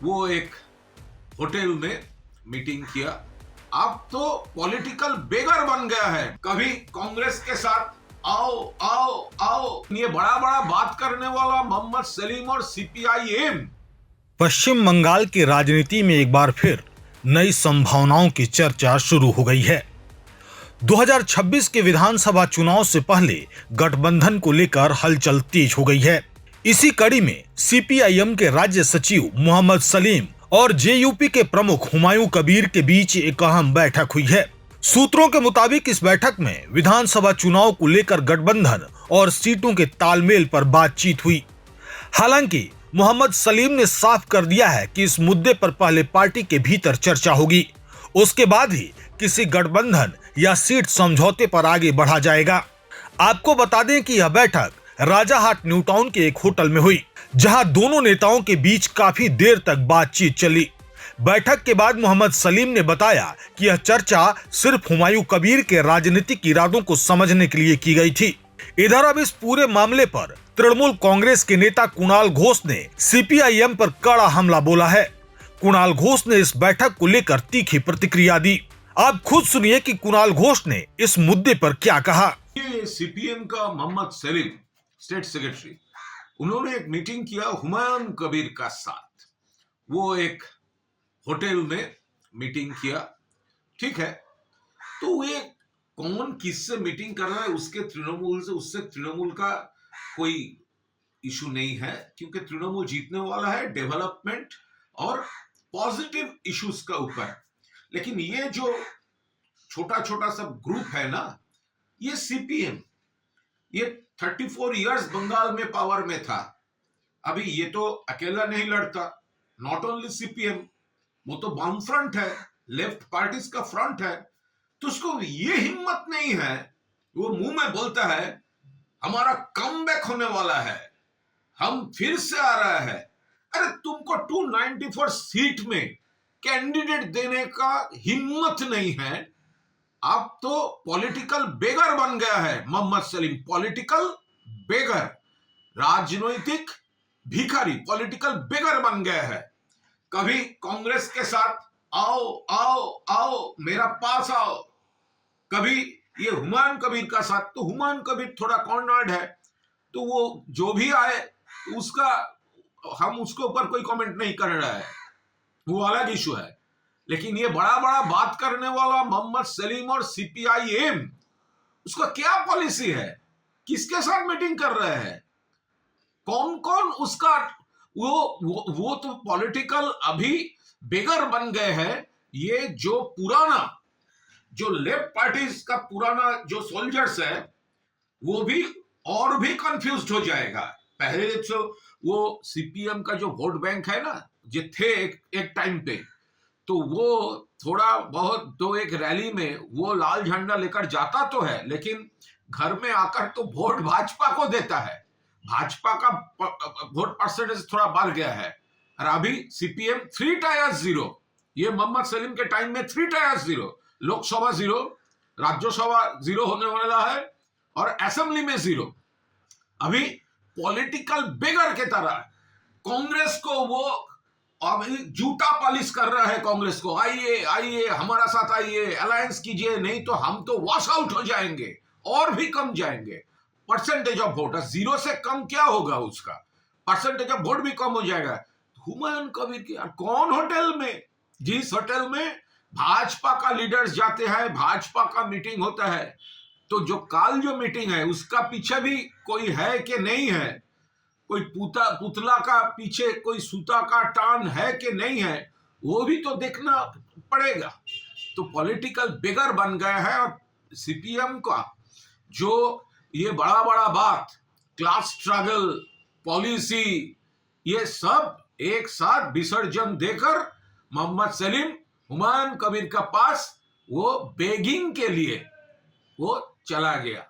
वो एक होटल में मीटिंग किया। अब तो पॉलिटिकल बेगर बन गया है। कभी कांग्रेस के साथ आओ आओ आओ, ये बड़ा बड़ा बात करने वाला मोहम्मद सलीम और सीपीआईएम। पश्चिम बंगाल की राजनीति में एक बार फिर नई संभावनाओं की चर्चा शुरू हो गई है। 2026 के विधानसभा चुनाव से पहले गठबंधन को लेकर हलचल तेज हो गई है। इसी कड़ी में सीपीआईएम के राज्य सचिव मोहम्मद सलीम और जेयूपी के प्रमुख हुमायूं कबीर के बीच एक अहम बैठक हुई है। सूत्रों के मुताबिक इस बैठक में विधानसभा चुनाव को लेकर गठबंधन और सीटों के तालमेल पर बातचीत हुई। हालांकि मोहम्मद सलीम ने साफ कर दिया है कि इस मुद्दे पर पहले पार्टी के भीतर चर्चा होगी, उसके बाद ही किसी गठबंधन या सीट समझौते पर आगे बढ़ा जाएगा। आपको बता दें कि यह बैठक राजाहाट न्यू टाउन के एक होटल में हुई, जहां दोनों नेताओं के बीच काफी देर तक बातचीत चली। बैठक के बाद मोहम्मद सलीम ने बताया कि यह चर्चा सिर्फ हुमायूं कबीर के राजनीतिक इरादों को समझने के लिए की गई थी। इधर अब इस पूरे मामले पर तृणमूल कांग्रेस के नेता कुणाल घोष ने सीपीआईएम पर कड़ा हमला बोला है। कुणाल घोष ने इस बैठक को लेकर तीखी प्रतिक्रिया दी। आप खुद सुनिए कि कुणाल घोष ने इस मुद्दे पर क्या कहा। ये सीपीएम का मोहम्मद सलीम स्टेट सेक्रेटरी, उन्होंने एक मीटिंग किया हुमायूं कबीर का साथ। वो एक होटल में मीटिंग किया, ठीक है। तो ये कौन किससे मीटिंग कर रहा है, उसके तृणमूल से, उससे तृणमूल का कोई इशू नहीं है, क्योंकि तृणमूल जीतने वाला है डेवलपमेंट और पॉजिटिव इश्यूज का ऊपर। लेकिन ये जो छोटा छोटा सब ग्रुप है ना, ये सीपीएम, ये 34 इयर्स बंगाल में पावर में था। अभी ये तो अकेला नहीं लड़ता, नॉट ओनली सीपीएम, वो तो वाम फ्रंट है, लेफ्ट पार्टीज का फ्रंट है। तो उसको ये हिम्मत नहीं है, वो मुंह में बोलता है हमारा कमबैक होने वाला है, हम फिर से आ रहा है। अरे तुमको 294 सीट में कैंडिडेट देने का हिम्मत नहीं है। आप तो पॉलिटिकल बेगर बन गया है मोहम्मद सलीम, पॉलिटिकल बेगर, राजनीतिक भिखारी, पॉलिटिकल बेगर बन गया है। कभी कांग्रेस के साथ आओ आओ आओ, मेरा पास आओ, कभी ये हुमायूं कबीर का साथ। तो हुमायूं कबीर थोड़ा कॉर्नर्ड है, तो वो जो भी आए उसका, हम उसके ऊपर कोई कमेंट नहीं कर रहा है, वो अलग इशू है। लेकिन ये बड़ा बड़ा बात करने वाला मोहम्मद सलीम और सीपीआईएम, उसका क्या पॉलिसी है, किसके साथ मीटिंग कर रहे हैं, कौन कौन उसका, वो तो पॉलिटिकल अभी बेगर बन गए हैं। ये जो पुराना, जो लेफ्ट पार्टीज का पुराना जो सोल्जर्स है, वो भी और भी कंफ्यूज्ड हो जाएगा। पहले तो वो सीपीएम का जो वोट बैंक है ना, जो थे एक टाइम पे, तो वो थोड़ा बहुत तो एक रैली में वो लाल झंडा लेकर जाता तो है, लेकिन घर में आकर तो वोट भाजपा को देता है। भाजपा का वोट परसेंटेज थोड़ा बढ़ गया है। और अभी सीपीएम 3 टायर 0, ये मोहम्मद सलीम के टाइम में 3 टायर 0, लोकसभा 0, राज्यसभा 0 होने वाला है, और असेंबली में 0। अभी पॉलिटिकल बेगर के तरह कांग्रेस को वो अभी जूता पॉलिश कर रहा है। कांग्रेस को आइए आइए, हमारा साथ आइए, अलायंस कीजिए, नहीं तो हम तो वॉश आउट हो जाएंगे और भी कम जाएंगे। परसेंटेज ऑफ वोट 0 से कम क्या होगा, उसका परसेंटेज ऑफ वोट भी कम हो जाएगा। हुमायूं कबीर की कौन होटल में, जिस होटल में भाजपा का लीडर्स जाते हैं, भाजपा का मीटिंग होता है, तो जो मीटिंग है उसका पीछे भी कोई है कि नहीं है, कोई पुतला का पीछे कोई सूता का टान है कि नहीं है, वो भी तो देखना पड़ेगा। तो पॉलिटिकल बेगर बन गया है। और सीपीएम का जो ये बड़ा बड़ा बात, क्लास स्ट्रगल, पॉलिसी, ये सब एक साथ विसर्जन देकर मोहम्मद सलीम हुमायूं कबीर का पास वो बेगिंग के लिए वो चला गया।